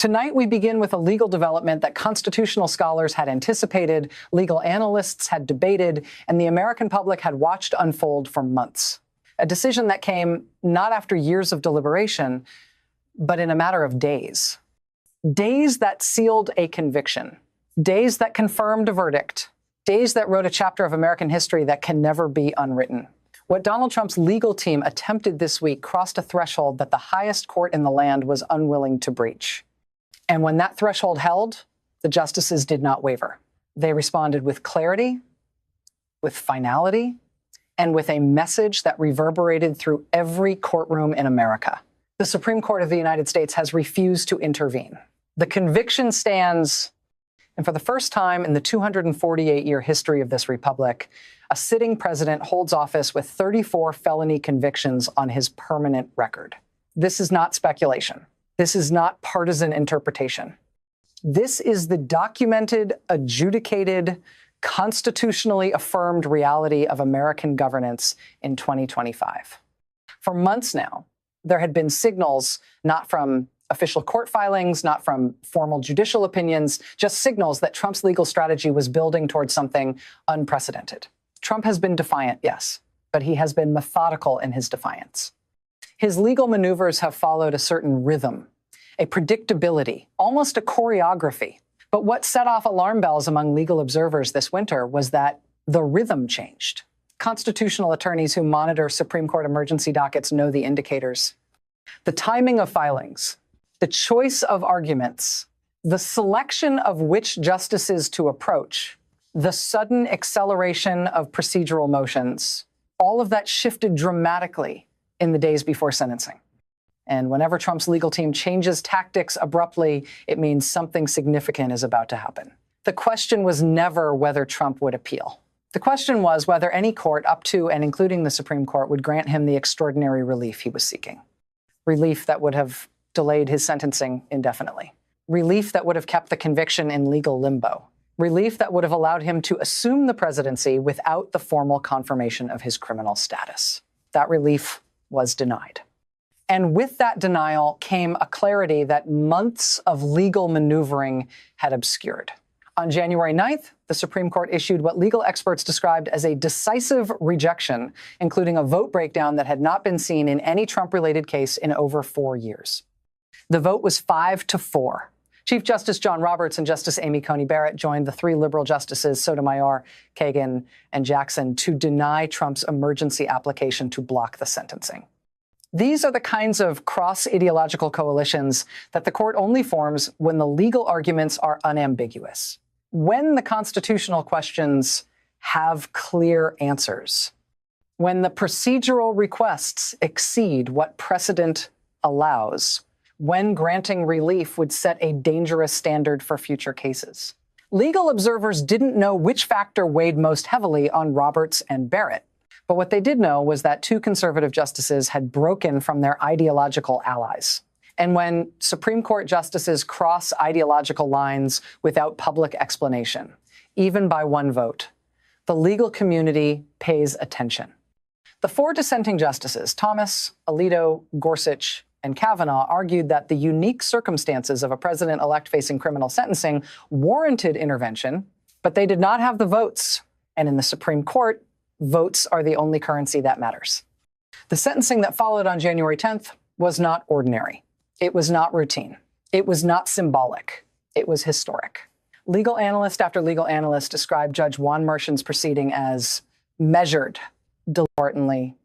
Tonight, we begin with a legal development that constitutional scholars had anticipated, legal analysts had debated, and the American public had watched unfold for months. A decision that came not after years of deliberation, but in a matter of days. Days that sealed a conviction. Days that confirmed a verdict. Days that wrote a chapter of American history that can never be unwritten. What Donald Trump's legal team attempted this week crossed a threshold that the highest court in the land was unwilling to breach. And when that threshold held, the justices did not waver. They responded with clarity, with finality, and with a message that reverberated through every courtroom in America. The Supreme Court of the United States has refused to intervene. The conviction stands, and for the first time in the 248-year history of this republic, a sitting president holds office with 34 felony convictions on his permanent record. This is not speculation. This is not partisan interpretation. This is the documented, adjudicated, constitutionally affirmed reality of American governance in 2025. For months now, there had been signals, not from official court filings, not from formal judicial opinions, just signals that Trump's legal strategy was building towards something unprecedented. Trump has been defiant, yes, but he has been methodical in his defiance. His legal maneuvers have followed a certain rhythm, a predictability, almost a choreography. But what set off alarm bells among legal observers this winter was that the rhythm changed. Constitutional attorneys who monitor Supreme Court emergency dockets know the indicators. The timing of filings, the choice of arguments, the selection of which justices to approach, the sudden acceleration of procedural motions, all of that shifted dramatically in the days before sentencing. And whenever Trump's legal team changes tactics abruptly, it means something significant is about to happen. The question was never whether Trump would appeal. The question was whether any court, up to and including the Supreme Court, would grant him the extraordinary relief he was seeking. Relief that would have delayed his sentencing indefinitely. Relief that would have kept the conviction in legal limbo. Relief that would have allowed him to assume the presidency without the formal confirmation of his criminal status. That relief was denied. And with that denial came a clarity that months of legal maneuvering had obscured. On January 9th, the Supreme Court issued what legal experts described as a decisive rejection, including a vote breakdown that had not been seen in any Trump-related case in over 4 years. The vote was 5-4. Chief Justice John Roberts and Justice Amy Coney Barrett joined the 3 liberal justices, Sotomayor, Kagan, and Jackson, to deny Trump's emergency application to block the sentencing. These are the kinds of cross-ideological coalitions that the court only forms when the legal arguments are unambiguous, when the constitutional questions have clear answers, when the procedural requests exceed what precedent allows, when granting relief would set a dangerous standard for future cases. Legal observers didn't know which factor weighed most heavily on Roberts and Barrett. But what they did know was that 2 conservative justices had broken from their ideological allies. And when Supreme Court justices cross ideological lines without public explanation, even by 1 vote, the legal community pays attention. The 4 dissenting justices, Thomas, Alito, Gorsuch, and Kavanaugh, argued that the unique circumstances of a president-elect facing criminal sentencing warranted intervention, but they did not have the votes. And in the Supreme Court, votes are the only currency that matters. The sentencing that followed on January 10th was not ordinary. It was not routine. It was not symbolic. It was historic. Legal analyst after legal analyst described Judge Juan Merchan's proceeding as measured, deliberately,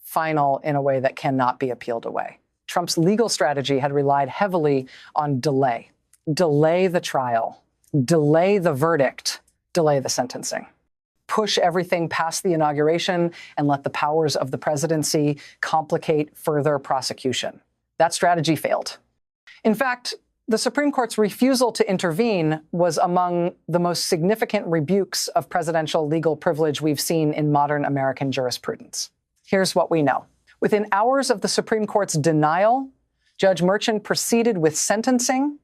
final in a way that cannot be appealed away. Trump's legal strategy had relied heavily on delay. Delay the trial. Delay the verdict. Delay the sentencing. Push everything past the inauguration and let the powers of the presidency complicate further prosecution. That strategy failed. In fact, the Supreme Court's refusal to intervene was among the most significant rebukes of presidential legal privilege we've seen in modern American jurisprudence. Here's what we know. Within hours of the Supreme Court's denial, Judge Merchan proceeded with sentencing.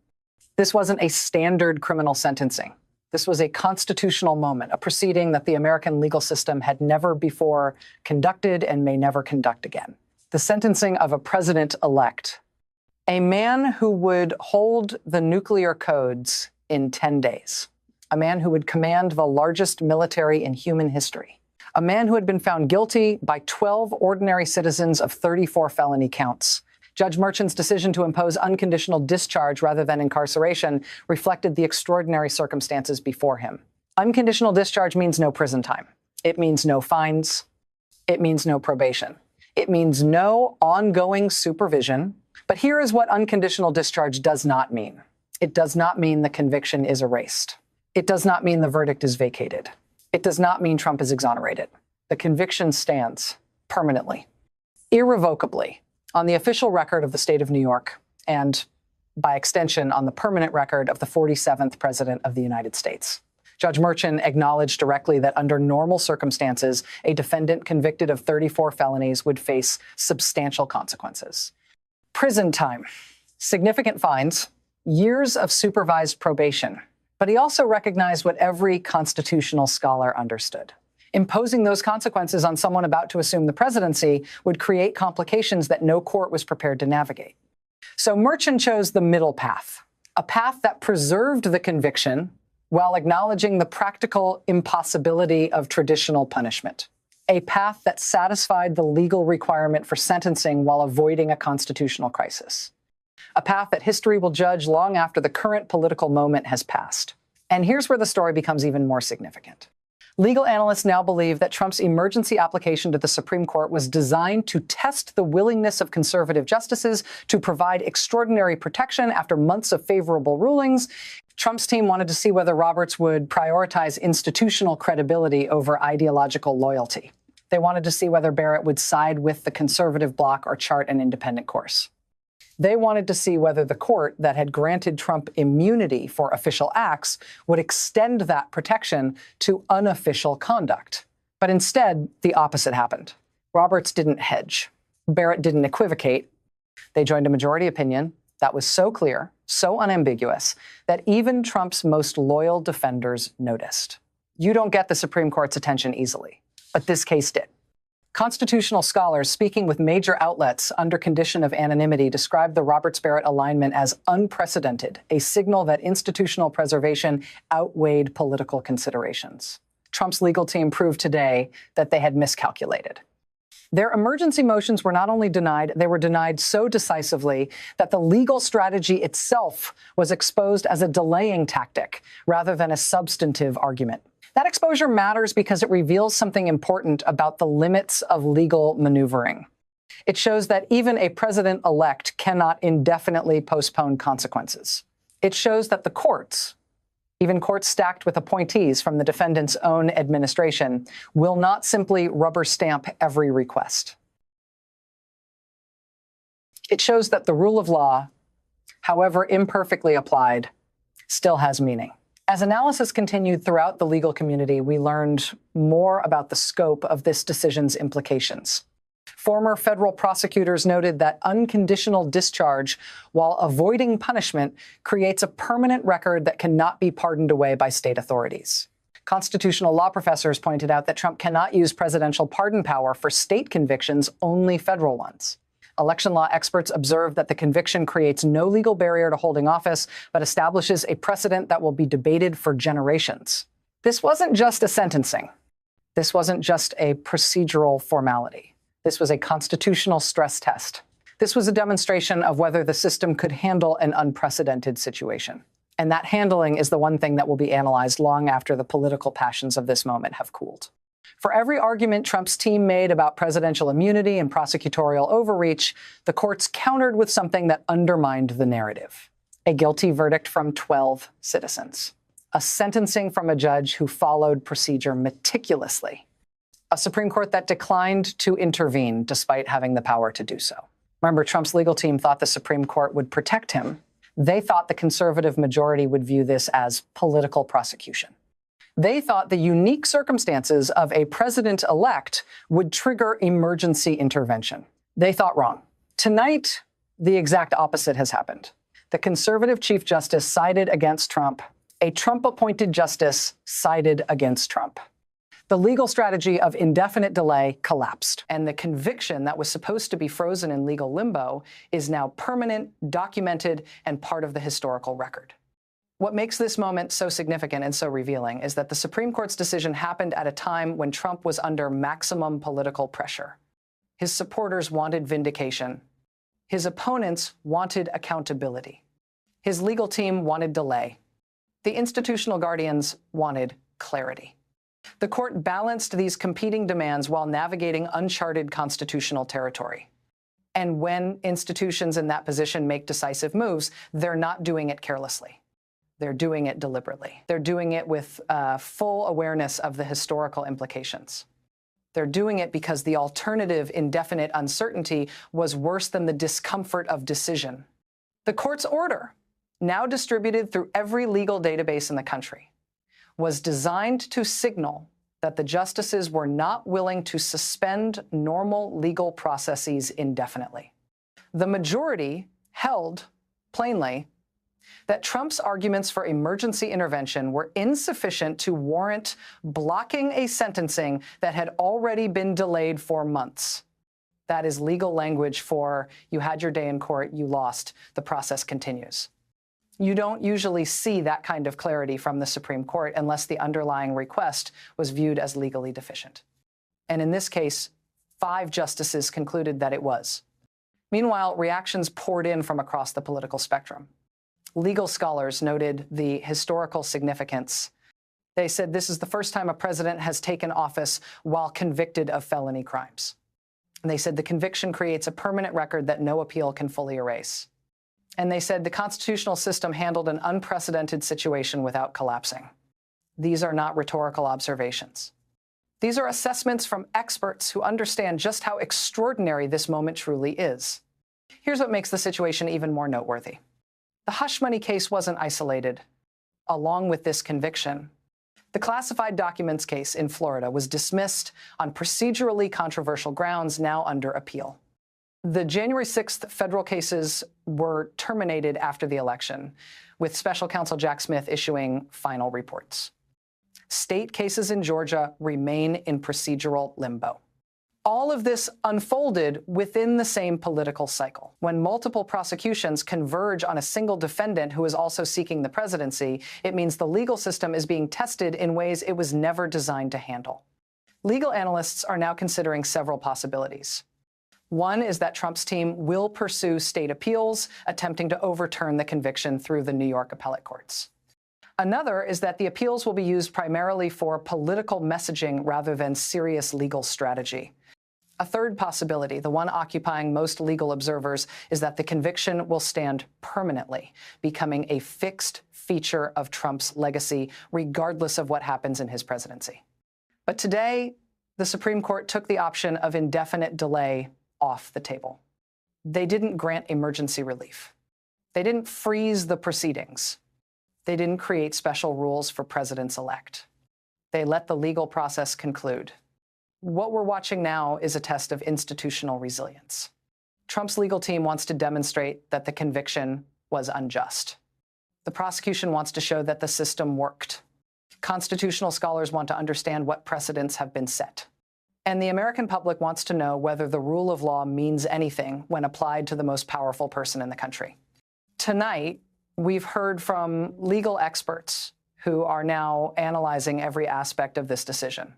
This wasn't a standard criminal sentencing. This was a constitutional moment, a proceeding that the American legal system had never before conducted and may never conduct again. The sentencing of a president-elect A man who would hold the nuclear codes in 10 days. A man who would command the largest military in human history. A man who had been found guilty by 12 ordinary citizens of 34 felony counts. Judge Merchan's decision to impose unconditional discharge rather than incarceration reflected the extraordinary circumstances before him. Unconditional discharge means no prison time. It means no fines. It means no probation. It means no ongoing supervision. But here is what unconditional discharge does not mean. It does not mean the conviction is erased. It does not mean the verdict is vacated. It does not mean Trump is exonerated. The conviction stands permanently, irrevocably, on the official record of the state of New York, and by extension, on the permanent record of the 47th President of the United States. Judge Merchan acknowledged directly that under normal circumstances, a defendant convicted of 34 felonies would face substantial consequences. Prison time, significant fines, years of supervised probation. But he also recognized what every constitutional scholar understood. Imposing those consequences on someone about to assume the presidency would create complications that no court was prepared to navigate. So Merchan chose the middle path, a path that preserved the conviction while acknowledging the practical impossibility of traditional punishment, a path that satisfied the legal requirement for sentencing while avoiding a constitutional crisis, a path that history will judge long after the current political moment has passed. And here's where the story becomes even more significant. Legal analysts now believe that Trump's emergency application to the Supreme Court was designed to test the willingness of conservative justices to provide extraordinary protection after months of favorable rulings. Trump's team wanted to see whether Roberts would prioritize institutional credibility over ideological loyalty. They wanted to see whether Barrett would side with the conservative bloc or chart an independent course. They wanted to see whether the court that had granted Trump immunity for official acts would extend that protection to unofficial conduct. But instead, the opposite happened. Roberts didn't hedge. Barrett didn't equivocate. They joined a majority opinion that was so clear, so unambiguous, that even Trump's most loyal defenders noticed. You don't get the Supreme Court's attention easily, but this case did. Constitutional scholars speaking with major outlets under condition of anonymity described the Roberts-Barrett alignment as unprecedented, a signal that institutional preservation outweighed political considerations. Trump's legal team proved today that they had miscalculated. Their emergency motions were not only denied, they were denied so decisively that the legal strategy itself was exposed as a delaying tactic rather than a substantive argument. That exposure matters because it reveals something important about the limits of legal maneuvering. It shows that even a president-elect cannot indefinitely postpone consequences. It shows that the courts, even courts stacked with appointees from the defendant's own administration, will not simply rubber stamp every request. It shows that the rule of law, however imperfectly applied, still has meaning. As analysis continued throughout the legal community, we learned more about the scope of this decision's implications. Former federal prosecutors noted that unconditional discharge while avoiding punishment creates a permanent record that cannot be pardoned away by state authorities. Constitutional law professors pointed out that Trump cannot use presidential pardon power for state convictions, only federal ones. Election law experts observed that the conviction creates no legal barrier to holding office, but establishes a precedent that will be debated for generations. This wasn't just a sentencing. This wasn't just a procedural formality. This was a constitutional stress test. This was a demonstration of whether the system could handle an unprecedented situation. And that handling is the one thing that will be analyzed long after the political passions of this moment have cooled. For every argument Trump's team made about presidential immunity and prosecutorial overreach, the courts countered with something that undermined the narrative: a guilty verdict from 12 citizens, a sentencing from a judge who followed procedure meticulously, a Supreme Court that declined to intervene despite having the power to do so. Remember, Trump's legal team thought the Supreme Court would protect him. They thought the conservative majority would view this as political prosecution. They thought the unique circumstances of a president-elect would trigger emergency intervention. They thought wrong. Tonight, the exact opposite has happened. The conservative Chief Justice sided against Trump. A Trump-appointed justice sided against Trump. The legal strategy of indefinite delay collapsed, and the conviction that was supposed to be frozen in legal limbo is now permanent, documented, and part of the historical record. What makes this moment so significant and so revealing is that the Supreme Court's decision happened at a time when Trump was under maximum political pressure. His supporters wanted vindication. His opponents wanted accountability. His legal team wanted delay. The institutional guardians wanted clarity. The court balanced these competing demands while navigating uncharted constitutional territory. And when institutions in that position make decisive moves, they're not doing it carelessly. They're doing it deliberately. They're doing it with full awareness of the historical implications. They're doing it because the alternative, indefinite uncertainty, was worse than the discomfort of decision. The court's order, now distributed through every legal database in the country, was designed to signal that the justices were not willing to suspend normal legal processes indefinitely. The majority held, plainly, that Trump's arguments for emergency intervention were insufficient to warrant blocking a sentencing that had already been delayed for months. That is legal language for you had your day in court, you lost, the process continues. You don't usually see that kind of clarity from the Supreme Court unless the underlying request was viewed as legally deficient. And in this case, 5 justices concluded that it was. Meanwhile, reactions poured in from across the political spectrum. Legal scholars noted the historical significance. They said this is the first time a president has taken office while convicted of felony crimes. And they said the conviction creates a permanent record that no appeal can fully erase. And they said the constitutional system handled an unprecedented situation without collapsing. These are not rhetorical observations. These are assessments from experts who understand just how extraordinary this moment truly is. Here's what makes the situation even more noteworthy. The hush money case wasn't isolated. Along with this conviction, the classified documents case in Florida was dismissed on procedurally controversial grounds now under appeal. The January 6th federal cases were terminated after the election, with special counsel Jack Smith issuing final reports. State cases in Georgia remain in procedural limbo. All of this unfolded within the same political cycle. When multiple prosecutions converge on a single defendant who is also seeking the presidency, it means the legal system is being tested in ways it was never designed to handle. Legal analysts are now considering several possibilities. One is that Trump's team will pursue state appeals, attempting to overturn the conviction through the New York appellate courts. Another is that the appeals will be used primarily for political messaging rather than serious legal strategy. A third possibility, the one occupying most legal observers, is that the conviction will stand permanently, becoming a fixed feature of Trump's legacy, regardless of what happens in his presidency. But today, the Supreme Court took the option of indefinite delay off the table. They didn't grant emergency relief. They didn't freeze the proceedings. They didn't create special rules for presidents-elect. They let the legal process conclude. What we're watching now is a test of institutional resilience. Trump's legal team wants to demonstrate that the conviction was unjust. The prosecution wants to show that the system worked. Constitutional scholars want to understand what precedents have been set. And the American public wants to know whether the rule of law means anything when applied to the most powerful person in the country. Tonight, we've heard from legal experts who are now analyzing every aspect of this decision.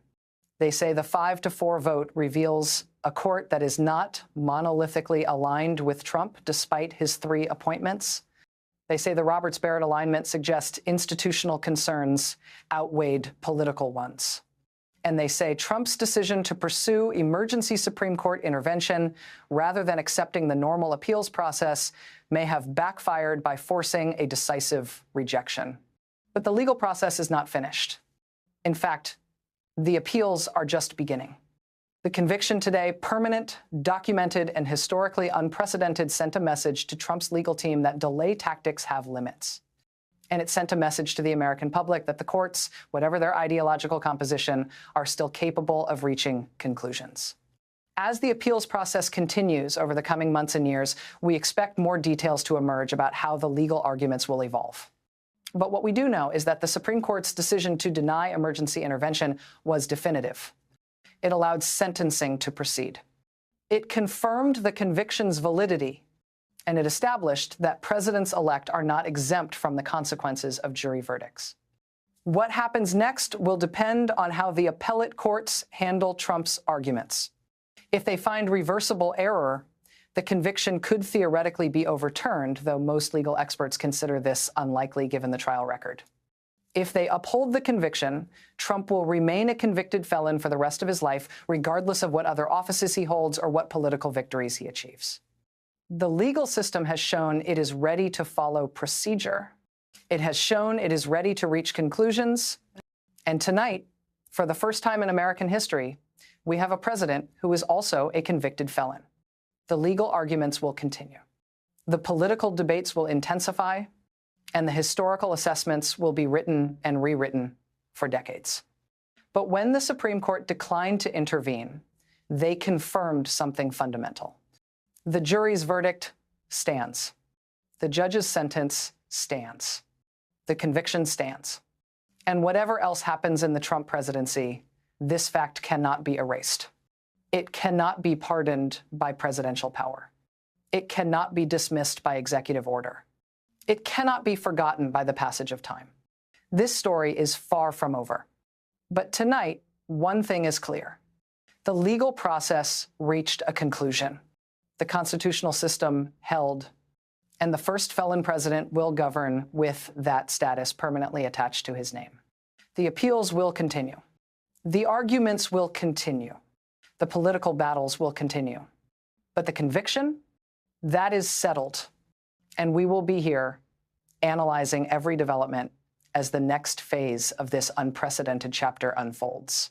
They say the 5-4 vote reveals a court that is not monolithically aligned with Trump, despite his 3 appointments. They say the Roberts-Barrett alignment suggests institutional concerns outweighed political ones. And they say Trump's decision to pursue emergency Supreme Court intervention rather than accepting the normal appeals process may have backfired by forcing a decisive rejection. But the legal process is not finished. In fact, the appeals are just beginning. The conviction today, permanent, documented, and historically unprecedented, sent a message to Trump's legal team that delay tactics have limits. And it sent a message to the American public that the courts, whatever their ideological composition, are still capable of reaching conclusions. As the appeals process continues over the coming months and years, we expect more details to emerge about how the legal arguments will evolve. But what we do know is that the Supreme Court's decision to deny emergency intervention was definitive. It allowed sentencing to proceed. It confirmed the conviction's validity, and it established that presidents-elect are not exempt from the consequences of jury verdicts. What happens next will depend on how the appellate courts handle Trump's arguments. If they find reversible error, the conviction could theoretically be overturned, though most legal experts consider this unlikely given the trial record. If they uphold the conviction, Trump will remain a convicted felon for the rest of his life, regardless of what other offices he holds or what political victories he achieves. The legal system has shown it is ready to follow procedure. It has shown it is ready to reach conclusions. And tonight, for the first time in American history, we have a president who is also a convicted felon. The legal arguments will continue. The political debates will intensify, and the historical assessments will be written and rewritten for decades. But when the Supreme Court declined to intervene, they confirmed something fundamental. The jury's verdict stands. The judge's sentence stands. The conviction stands. And whatever else happens in the Trump presidency, this fact cannot be erased. It cannot be pardoned by presidential power. It cannot be dismissed by executive order. It cannot be forgotten by the passage of time. This story is far from over. But tonight, one thing is clear. The legal process reached a conclusion. The constitutional system held, and the first felon president will govern with that status permanently attached to his name. The appeals will continue. The arguments will continue. The political battles will continue. But the conviction, that is settled. And we will be here analyzing every development as the next phase of this unprecedented chapter unfolds.